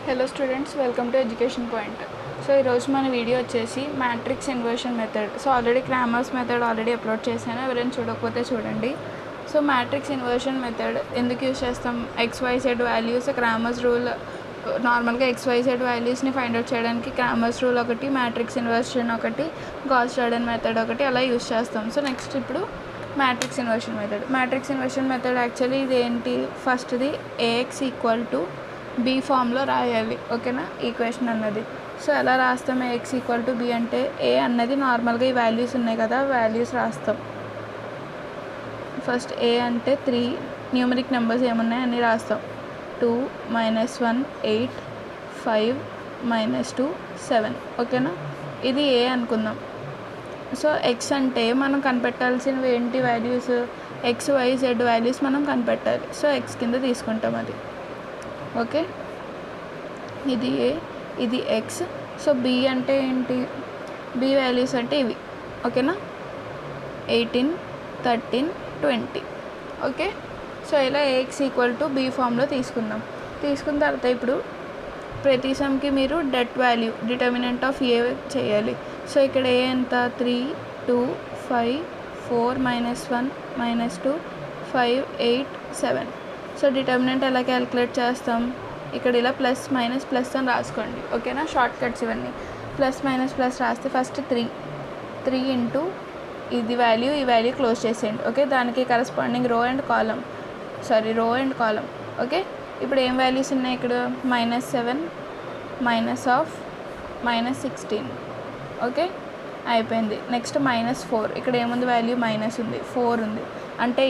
Hello students, welcome to education point. So ఈరోజు మన video వచ్చేసి matrix inversion method. So already Cramer's method already upload చేశాను, ఎవరైనా చూడకపోతే చూడండి. సో మ్యాట్రిక్స్ ఇన్వర్షన్ మెథడ్ ఎందుకు యూజ్ చేస్తాం? XYZ వాల్యూస్ క్రామర్స్ రూల్, నార్మల్గా XYZ వాల్యూస్ని ఫైండ్ అవుట్ చేయడానికి క్రామర్స్ రూల్ ఒకటి, మ్యాట్రిక్స్ ఇన్వర్షన్ ఒకటి, గాస్ జార్డన్ మెథడ్ ఒకటి అలా యూజ్ చేస్తాం. సో నెక్స్ట్ ఇప్పుడు matrix inversion method. Matrix inversion method actually ఇది ఏంటి? ఫస్ట్ది AX ఈక్వల్ టు B ఫామ్లో రాయాలి, ఓకేనా? ఈక్వేషన్ అన్నది. సో ఎలా రాస్తాం? AX ఈక్వల్ టు B అంటే A అన్నది నార్మల్గా ఈ వాల్యూస్ ఉన్నాయి కదా, వాల్యూస్ రాస్తాం. ఫస్ట్ A అంటే 3 న్యూమరిక్ నెంబర్స్ ఏమున్నాయి అన్నీ రాస్తాం. 2 -1 8 5 -2 7, ఓకేనా? ఇది A అనుకుందాం. సో X అంటే మనం కనిపెట్టాల్సినవి ఏంటి? వాల్యూస్ XYZ వాల్యూస్ మనం కనిపెట్టాలి. సో X కింద తీసుకుంటాం అది, ఓకే? ఇది A, ఇది X. సో B అంటే ఏంటి? B వాల్యూస్ అంటే ఇవి, ఓకేనా? 18 13 20, ఓకే? సో ఇలా AX ఈక్వల్ టు B ఫామ్లో తీసుకుందాం. తీసుకున్న తర్వాత ఇప్పుడు ప్రతి సమ్కి మీరు డిటర్మినెంట్ ఆఫ్ A చేయాలి. సో ఇక్కడ A ఎంత? 3 2 5 4 -1 -2 5 8 7. సో డిటర్మినెంట్ ఎలా క్యాలిక్యులేట్ చేస్తాం? ఇక్కడ ఇలా ప్లస్ మైనస్ ప్లస్ అని రాసుకోండి, ఓకేనా? షార్ట్ కట్స్ ఇవన్నీ. ప్లస్ మైనస్ ప్లస్ రాస్తే ఫస్ట్ 3 ఇంటూ ఇది వాల్యూ, ఈ వాల్యూ క్లోజ్ చేసేయండి, ఓకే? దానికి కరస్పాండింగ్ రో అండ్ కాలం, ఓకే? ఇప్పుడు ఏం వాల్యూస్ ఉన్నాయి ఇక్కడ? -7 -16, ఓకే? అయిపోయింది. నెక్స్ట్ -4, ఇక్కడ ఏముంది? వాల్యూ మైనస్ ఉంది, 4 ఉంది, అంటే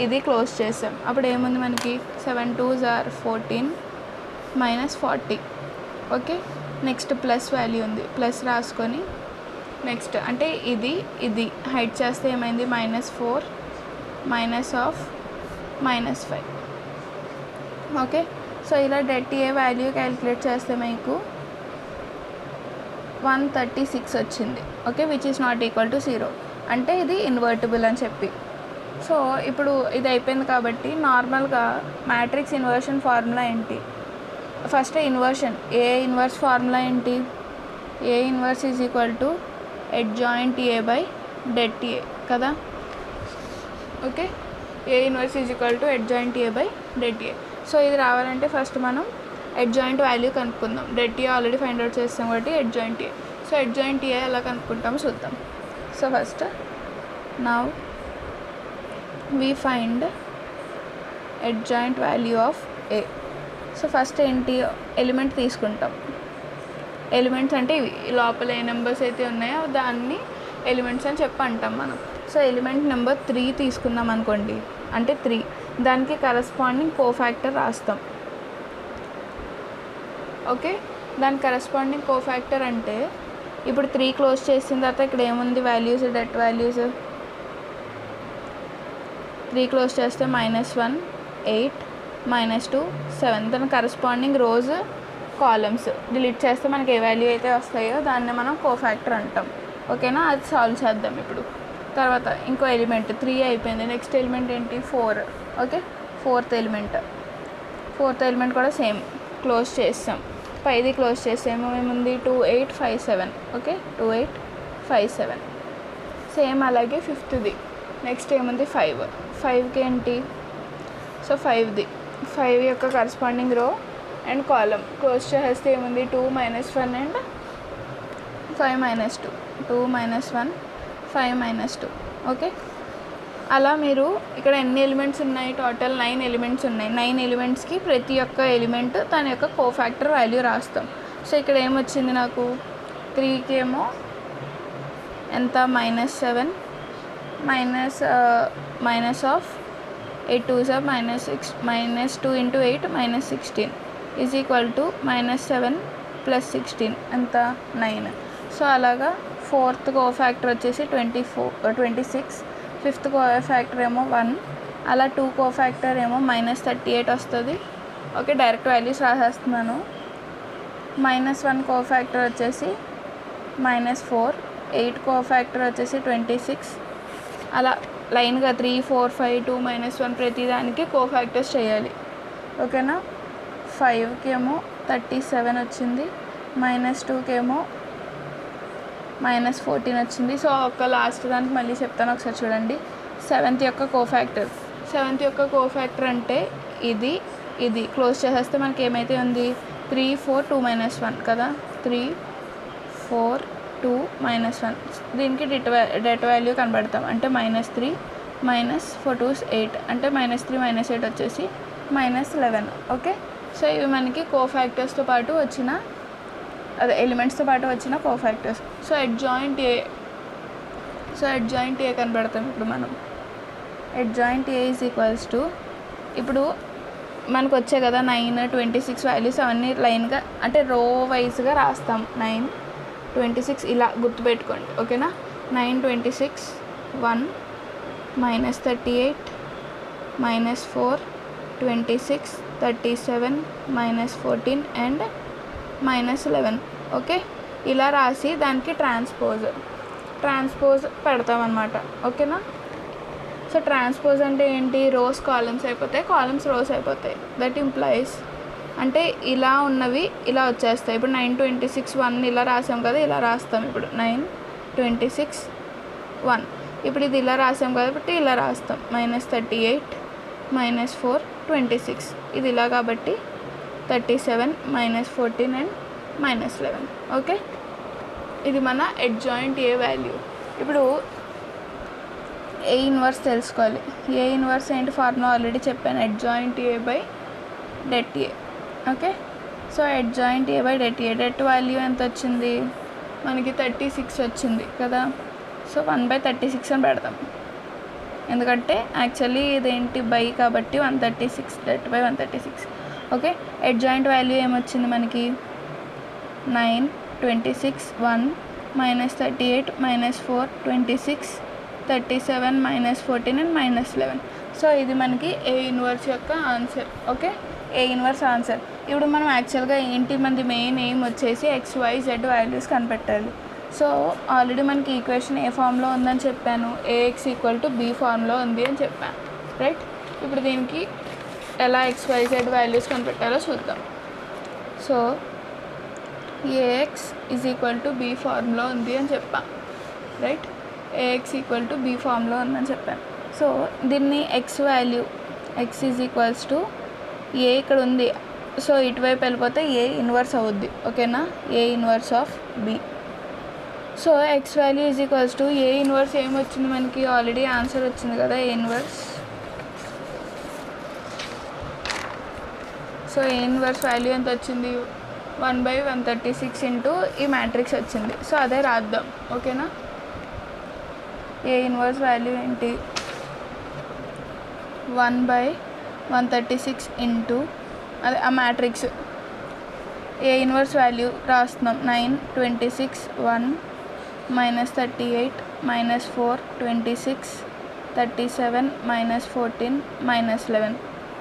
ఇది క్లోజ్ చేసాం. అప్పుడు ఏముంది మనకి? 7 2s are 14 -40, okay? Next plus value ఉంది, ప్లస్ రాసుకొని నెక్స్ట్ అంటే ఇది హైట్ చేస్తే ఏమైంది? -4 -5, ఓకే? సో ఇలా డెట్ వాల్యూ క్యాలిక్యులేట్ చేస్తే మీకు 136 వచ్చింది, okay? Which is not equal to 0, అంటే ఇది ఇన్వర్టిబుల్ అని చెప్పి. సో ఇప్పుడు ఇది అయిపోయింది కాబట్టి నార్మల్గా మ్యాట్రిక్స్ ఇన్వర్షన్ ఫార్ములా ఏంటి? First inversion A inverse formula ఏంటి? A inverse is equal to adjoint A by det A కదా, okay? A inverse is equal to adjoint A by det A. So ఇది రావాలంటే ఫస్ట్ మనం adjoint value కనుక్కుందాం. Debt A already find out చేస్తాం కాబట్టి adjoint A. So adjoint A ఎలా కనుక్కుంటామో చూద్దాం. So first now we find adjoint value of A. So first ఏంటి? Element తీసుకుంటాం. ఎలిమెంట్స్ అంటే ఇవి లోపల ఏ నెంబర్స్ అయితే ఉన్నాయో దాన్ని ఎలిమెంట్స్ అని చెప్పి అంటాం మనం. సో ఎలిమెంట్ నెంబర్ 3 తీసుకుందాం అనుకోండి, అంటే 3, దానికి కరస్పాండింగ్ కోఫ్యాక్టర్ రాస్తాం, ఓకే? దాని కరస్పాండింగ్ కోఫ్యాక్టర్ అంటే ఇప్పుడు 3 క్లోజ్ చేసిన తర్వాత ఇక్కడ ఏముంది? Values, debt values. 3 క్లోజ్ చేస్తే -1 8 -2 7, దాని కరస్పాండింగ్ రోజ్ కాలమ్స్ డిలీట్ చేస్తే మనకి ఏ వాల్యూ అయితే వస్తాయో దాన్ని మనం కోఫ్యాక్టర్ అంటాం, ఓకేనా? అది సాల్వ్ చేద్దాం ఇప్పుడు. తర్వాత ఇంకో ఎలిమెంట్ 3 అయిపోయింది. నెక్స్ట్ ఎలిమెంట్ ఏంటి? 4, ఓకే? ఫోర్త్ ఎలిమెంట్ కూడా సేమ్ క్లోజ్ చేస్తాం. పైది క్లోజ్ చేస్తే ఏముంది? 2 8 5 7, ఓకే? 2 8 5 7. సేమ్ అలాగే ఫిఫ్త్ది. నెక్స్ట్ ఏముంది? 5కి ఏంటి? సో 5 యొక్క కరస్పాండింగ్ రో అండ్ కాలం క్లోజ్ చేస్తే ఏముంది? 2 -1 అండ్ 5 -2, 2 -1 5 -2, ఓకే? అలా మీరు ఇక్కడ ఎన్ని ఎలిమెంట్స్ ఉన్నాయి? టోటల్ 9 ఎలిమెంట్స్ ఉన్నాయి. 9 ఎలిమెంట్స్కి ప్రతి ఒక్క ఎలిమెంట్ తన యొక్క కోఫ్యాక్టర్ వాల్యూ రాస్తాం. సో ఇక్కడ ఏమొచ్చింది నాకు? 3కి ఏమో ఎంత? -7 minus of 8 2s are -6 -2 into 8 -16 is equal to -7 + 16 ఎంత? 9. సో అలాగా ఫోర్త్ కోఫ్యాక్టర్ వచ్చేసి 26, ఫిఫ్త్ కోఫ్యాక్టర్ ఏమో 1, అలా 2 కోఫ్యాక్టర్ ఏమో -38 వస్తుంది, ఓకే? డైరెక్ట్ వాల్యూస్ రాసేస్తున్నాను. -1 కోఫ్యాక్టర్ వచ్చేసి -4, 8 కోఫ్యాక్టర్ వచ్చేసి 26, అలా లైన్గా 3 4 5 2 -1 ప్రతి దానికి కోఫ్యాక్టర్స్ చేయాలి, ఓకేనా? 5కి ఏమో 37 వచ్చింది, -2కేమో -14 వచ్చింది. సో ఒక లాస్ట్ దానికి మళ్ళీ చెప్తాను, ఒకసారి చూడండి. 7th యొక్క కోఫాక్టర్ అంటే ఇది క్లోజ్ చేసేస్తే మనకి ఏమైతే ఉంది, 3 4 2 -1 కదా, 3 4 2 -1. దీనికి డెట్ వాల్యూ కనబడతాం అంటే -3 -4 2 8 అంటే -3 -8 వచ్చేసి -11. ఓకే, సో ఇవి మనకి కోఫాక్టర్స్తో పాటు వచ్చిన ఎలిమెంట్స్తో పాటు వచ్చిన కోఫాక్టర్స్. సో అడ్జాయింట్ ఏ కనబడతాం ఇప్పుడు మనం. Adjoint A is equals to, ఇప్పుడు మనకు వచ్చాయి కదా 9 26 వాల్యూస్, అవన్నీ లైన్గా అంటే రో వైజ్గా రాస్తాం. 9 26 ఇలా గుర్తుపెట్టుకోండి, ఓకేనా. 9 26 1 -38 -4 26 37 -14 అండ్ -11. ఓకే, ఇలా రాసి దానికి ట్రాన్స్పోజ్ పెడతామన్నమాట, ఓకేనా. సో ట్రాన్స్పోజ్ అంటే ఏంటి, రోస్ కాలమ్స్ అయిపోతాయి, కాలమ్స్ రోస్ అయిపోతాయి. దట్ ఇంప్లైస్ అంటే ఇలా ఉన్నవి ఇలా వచ్చేస్తాయి. ఇప్పుడు 9 26 1 ఇలా రాసాం కదా, ఇలా రాస్తాం. ఇప్పుడు 9 26 1 ఇప్పుడు ఇది ఇలా రాసాం కాబట్టి ఇలా రాస్తాం. -38 -4 26 ఇది ఇలా కాబట్టి 37 -14 అండ్ -11. ఓకే, ఇది మన అడ్జాయింట్ ఏ వాల్యూ. ఇప్పుడు ఏ ఇన్వర్స్ తెలుసుకోవాలి. ఏ ఇన్వర్స్ ఏంటి ఫార్ములా ఆల్రెడీ చెప్పాను, adjoint A by det A. Okay, so adjoint A by det A. Debt value ఎంత వచ్చింది మనకి, 36 వచ్చింది కదా. సో 1/36 అని పెడతాం, ఎందుకంటే యాక్చువల్లీ ఇదేంటి బై కాబట్టి 136, debt by 136. Okay, adjoint value ఏమొచ్చింది మనకి, 9 26 1 -38 -4 26 37 -14 అండ్ -11. సో ఇది మనకి ఏ ఇన్వర్స్ యొక్క ఆన్సర్. ఓకే, ఏ ఇన్వర్స్ ఆన్సర్. ఇప్పుడు మనం యాక్చువల్గా ఏంటి, మనది మెయిన్ ఎయిమ్ వచ్చేసి XYZ వాల్యూస్ కనిపెట్టాలి. సో ఆల్రెడీ మనకి ఈక్వేషన్ ఏ ఫామ్లో ఉందని చెప్పాను, AX = B ఫామ్లో ఉంది అని చెప్పాను, రైట్. ఇప్పుడు దీనికి ఎలా XYZ వాల్యూస్ కనిపెట్టాలో చూద్దాం. సో AX = B ఫార్మ్లో ఉంది అని చెప్పాను, రైట్. AX = B ఫామ్లో ఉందని చెప్పాను. సో దీన్ని X వాల్యూ X = A ఇక్కడ ఉంది. సో ఇటువైపు వెళ్ళిపోతే ఏ ఇన్వర్స్ అవుద్ది, ఓకేనా. ఏ inverse of B. So X value A inverse ఏమొచ్చింది మనకి, ఆల్రెడీ ఆన్సర్ వచ్చింది కదా, ఏ ఇన్వర్స్. సో ఏ ఇన్వర్స్ వాల్యూ ఎంత వచ్చింది, 1/136 ఇంటూ ఈ మ్యాట్రిక్స్ వచ్చింది. సో అదే రాద్దాం, ఓకేనా. ఏ ఇన్వర్స్ వాల్యూ ఏంటి, 1/136 ఇంటూ అదే ఆ మ్యాట్రిక్స్. ఏ ఇన్వర్స్ వాల్యూ రాస్తున్నాం, 9 26 1 -38 -4 26 37 -14 -11.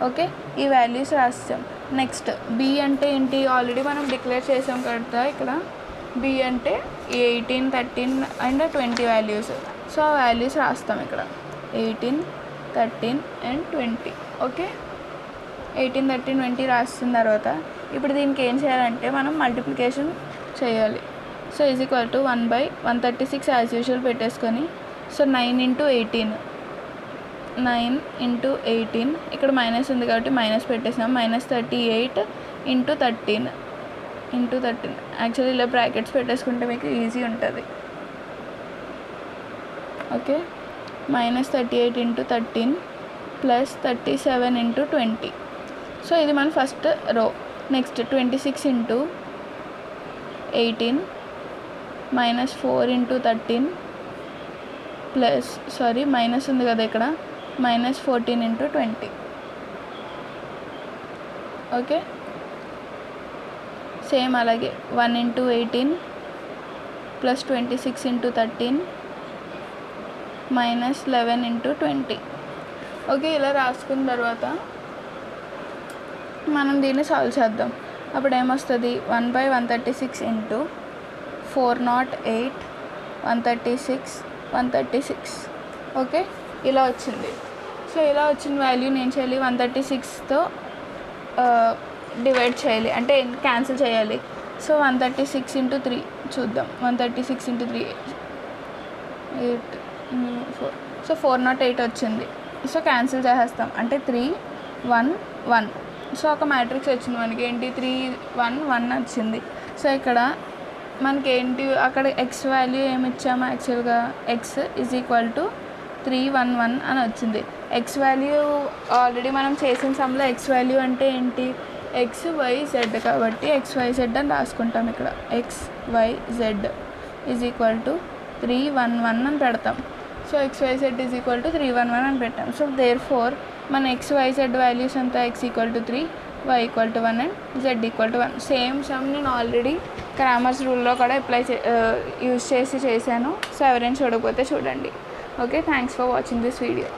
ఓకే, ఈ వాల్యూస్ రాస్తాం. నెక్స్ట్ బి అంటే ఏంటి, ఆల్రెడీ మనం డిక్లేర్ చేసాం కదా ఇక్కడ. బి అంటే 18 13 అండ్ 20 వాల్యూస్. సో ఆ వాల్యూస్ రాస్తాం ఇక్కడ, 18 13 అండ్ 20. ఓకే, 18 13 20 రాసిన తర్వాత ఇప్పుడు దీనికి ఏం చేయాలంటే మనం మల్టిప్లికేషన్ చేయాలి. సో = 1/136 యాజ్ యూజువల్ పెట్టేసుకొని, సో 9 × 18 9 × 18 ఇక్కడ మైనస్ ఉంది కాబట్టి మైనస్ పెట్టేసాం. -38 × 13 యాక్చువల్లీ ఇలా బ్రాకెట్స్ పెట్టేసుకుంటే మీకు ఈజీ ఉంటుంది. ఓకే, -38 × 13 +37 × 20. సో ఇది మన ఫస్ట్ రో. నెక్స్ట్ 26 × 18 -4 × 13 మైనస్ ఉంది కదా ఇక్కడ, -14 × 20. ఓకే, సేమ్ అలాగే 1 × 18 +26 × 13 -11 × 20. ఓకే, ఇలా రాసుకున్న తర్వాత మనం దీన్ని సాల్వ్ చేద్దాం. అప్పుడు ఏమొస్తుంది, 1/136 ఇంటూ 408 136 136. ఓకే, ఇలా వచ్చింది. సో ఇలా వచ్చిన వాల్యూ నేను చేయాలి 136తో డివైడ్ చేయాలి, అంటే క్యాన్సిల్ చేయాలి. సో 136 ఇంటూ 3 చూద్దాం. 136 ఇంటూ 3 8 4, సో 408 వచ్చింది. సో క్యాన్సిల్ చేసేస్తాం, అంటే 3 1 1. సో ఒక మ్యాట్రిక్స్ వచ్చింది మనకి, ఏంటి 3 1 1 వచ్చింది. సో ఇక్కడ మనకి ఏంటి, అక్కడ ఎక్స్ వాల్యూ ఏమి ఇచ్చాము యాక్చువల్గా, ఎక్స్ ఈజ్ ఈక్వల్ టు 3 1 1 అని వచ్చింది. ఎక్స్ వాల్యూ ఆల్రెడీ మనం చేసిన సమ్లో ఎక్స్ వాల్యూ అంటే ఏంటి, ఎక్స్ వై జెడ్, కాబట్టి ఎక్స్ వై జెడ్ అని రాసుకుంటాం. ఇక్కడ X Y Z is equal to 3 1 1 అని పెడతాం. So X Y Z is equal to 3 1 1 అని పెట్టాం. సో దేర్ ఫోర్ మన ఎక్స్ వై జెడ్ వాల్యూస్ అంతా X equal to 3, Y equal to 1 and Z equal to 1. Same sum నేను already Cramer's రూల్లో కూడా use చేసి చేశాను. సో ఎవరైనా చూడకపోతే చూడండి. Okay, thanks for watching this video.